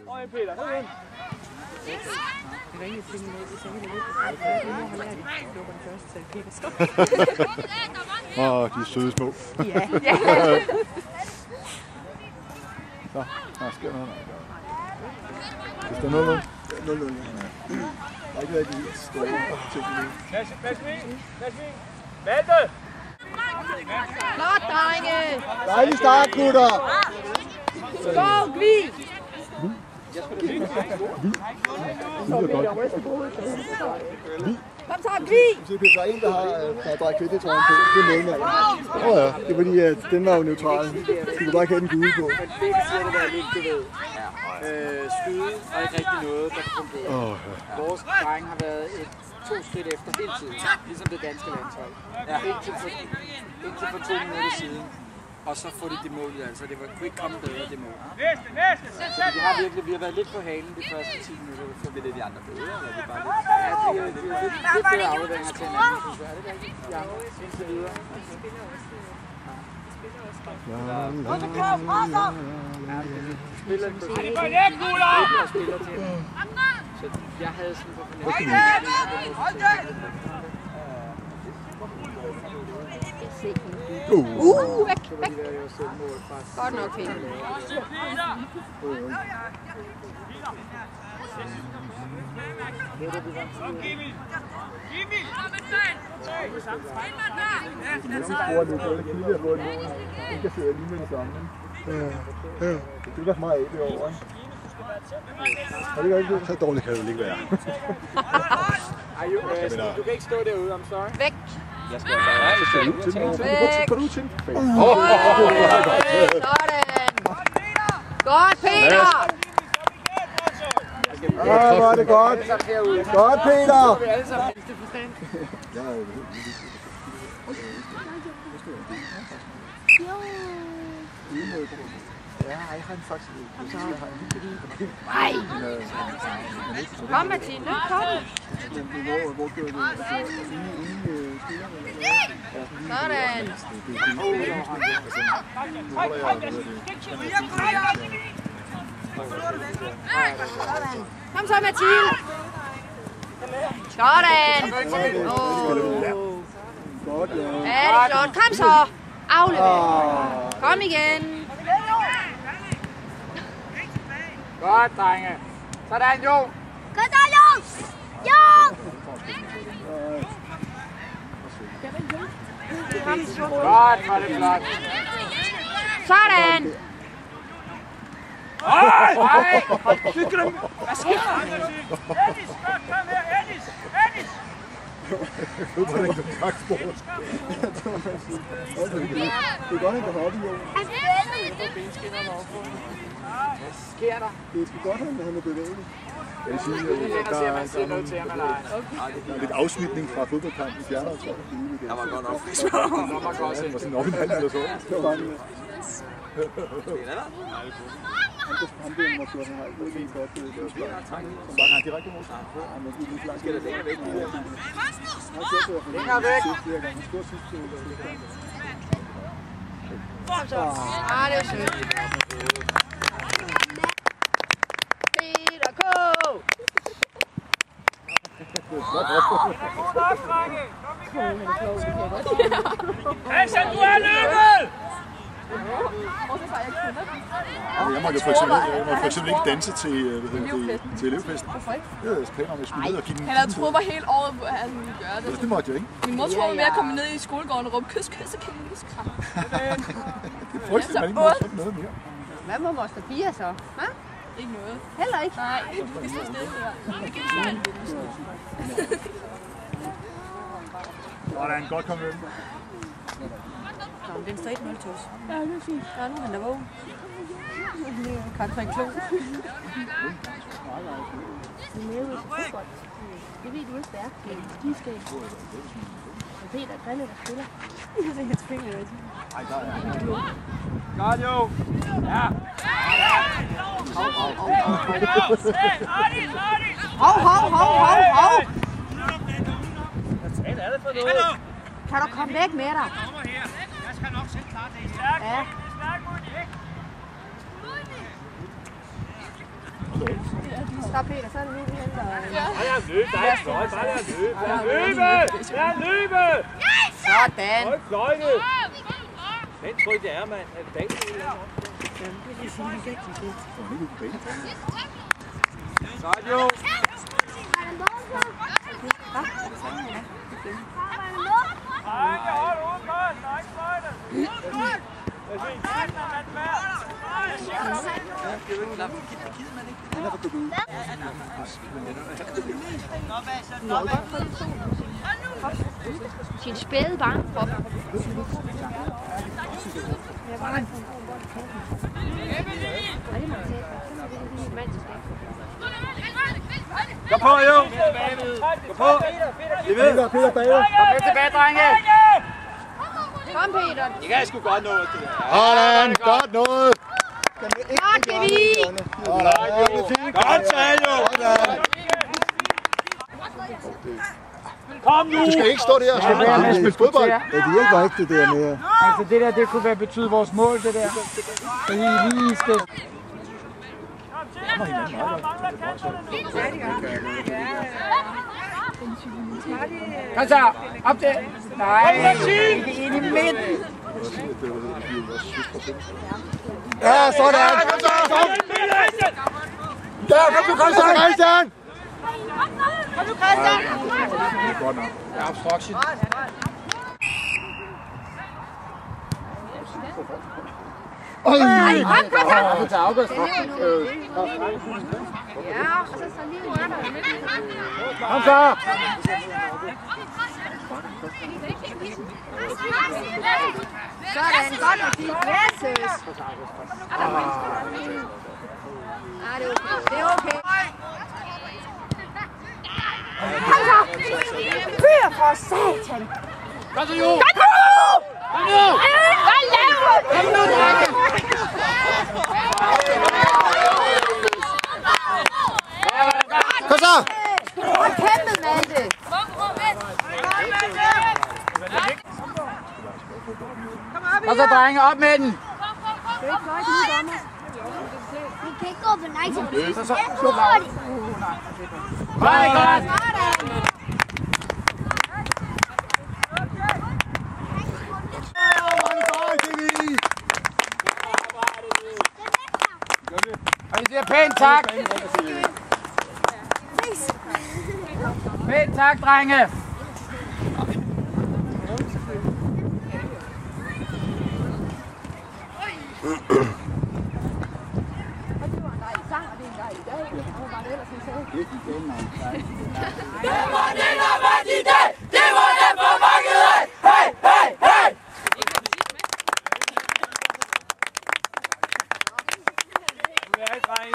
Og en Peter, ned ind. Det ringede til min mor, så det lidt. Min mor har lært, at de lukker den første, så det kan stå. Åh, de er søde små. Ja. Så, der sker noget. Hvis der er noget. 0-0. Der har ikke været de store ting nu. Masvin! Malte! Flot, drenge! Dejlig start, gutter! Go, Gvi! Kom så, Gvi! Der er en, der har drejet kvættetrøjen på. Det er målmanden. Det er fordi, at den var jo neutral. Du kunne bare ikke have den gule på. Men begge siger, det var lidt, du ved. Skyde og ikke rigtig noget, der fungerer. Vores drenge har været 2 skridt efter hele tiden, ligesom det danske landshold. Indtil for 2 minutter siden. Og så får de det mål, altså. Det kunne ikke komme bedre, det mål. Vi har været lidt på halen de første 10 minutter. Så bliver det de andre bedre, eller er det bare lidt? Ja, det er lidt bedre afleveringer til hinanden, synes jeg. Er det rigtigt? Ja, indtil videre. Spiller til så jeg havde sådan på Væk! Godt nok, Peter. Det er meget af det over, ikke? Så dårligt kan det ikke være. Du kan ikke stå derude, I'm sorry. Væk! Jeg skal væk! Gå ud til. Sådan! Godt, Peter! Hvor er det godt! Godt, Peter! Ja, jeg har faktisk Kom, Mathilde, kom! Sådan! Kom så, Mathilde! Sådan! Ja, det er flot. Kom så! Aflever! Kom igen! Godt, drenge. Sådan, Jo. Godt så, Jo! Jo! Godt, var det flot. Sådan! Ej! Tykker dem! Hvad sker der? Dennis! Kom her, Dennis! Det er ikke en taksport. Det er godt, at han kan hoppe, Jo. Hvad sker der? Det er sgu godt, at han er bevægelig. Jeg vil sige, at lidt afsmitning fra fodboldkampen i fjernerholdshold. Der var godt nok. Han var sådan op i en halv eller så. Han bliver nummer 14, han har ikke noget godt til det. Som bare har direkte mod sig. Han er lige lidt langt. Skal der længere væk? Længere væk! Han scorede sidst til Det er sødt. Peter K. Hansen, du er løbet! Jeg må for eksempel ikke danse til elevfesten. Hvorfor ikke? Det er pænt, om jeg skulle ned og give den. Han havde troet mig hele året, at han ville gøre det. Det måtte jeg ikke. Min mor troede med at komme ned i skolegården og råbe, kys, kys, og kys. Det er frygteligt, man ikke må få noget mere. Hvad må Moster Pia så? Hva? Ikke noget. Heller ikke? Nej, vi står stille her. Sådan, godt kommet ind. Nå, den står 1-0 til os. Ja, det er fint. Ja, nu er han da vågen. Karin Klo. Du er med ud til fodbold. Det ved du ikke, hvad er. Det er skiskab. Og Peter Grille, der spiller. Det er helt spændende. Godt, Jo. Ja. Hov. Hvad er det for noget? Kan du komme væk med dig? Kommer her. Jeg skal nok selv klare det. Stærk. Ja. Stærk mod de ikke. Så Peter, så er det nu, vi henter... Bare lad løbe, der er ikke fløj. Bare lad løbe. Lad løbe! Sådan. Høj fløjte! Den tror jeg, det er, mand. Er det banen eller noget? Jamen, det vil sige, det er rigtig fedt. Så er det jo. Nej, jeg holder udenfor. Der er ikke fløjte. Jeg ser ikke fanden af mand mere. Sin spæde barnkrop. Gå på, jo! Gå på! Peter bagved. Kom med tilbage, drenge! Kom, Peter. I kan sgu godt nå det der. Sådan, godt noget. Godt, Kevin. Godt, Sajo! Kom nu! Du skal ikke stå der og skal være med at spille fodbold. Ja, det hjælper ikke det der med. Altså det der, det kunne være betyde vores mål, det der. Så I lige skal... Kom så, op til! Nej, ikke ind i midten! Ja, sådan. Kom så, kom. Ja, kom du, Christian. Kom nu, Christian. Ja, obstruction. Oj! Kom, Christian. Til August. Ja, og så lige rører der lidt. Kom så! Sådan, godt og fint. Yes, det er okay. Kom så! Fyr for satan! Kom så, Jo! Kom nu! Kom nu! Hvad laver du? Kom nu, drenge! Kom så! Kæmpe, Malte! Kom så, drenge, op med den! Vi kan ikke gå på nej. Så. Hurtigt. Meget godt! Og I siger pænt tak! Pænt tak, drenge!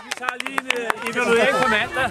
Vi tager lige en evaluering på mandag.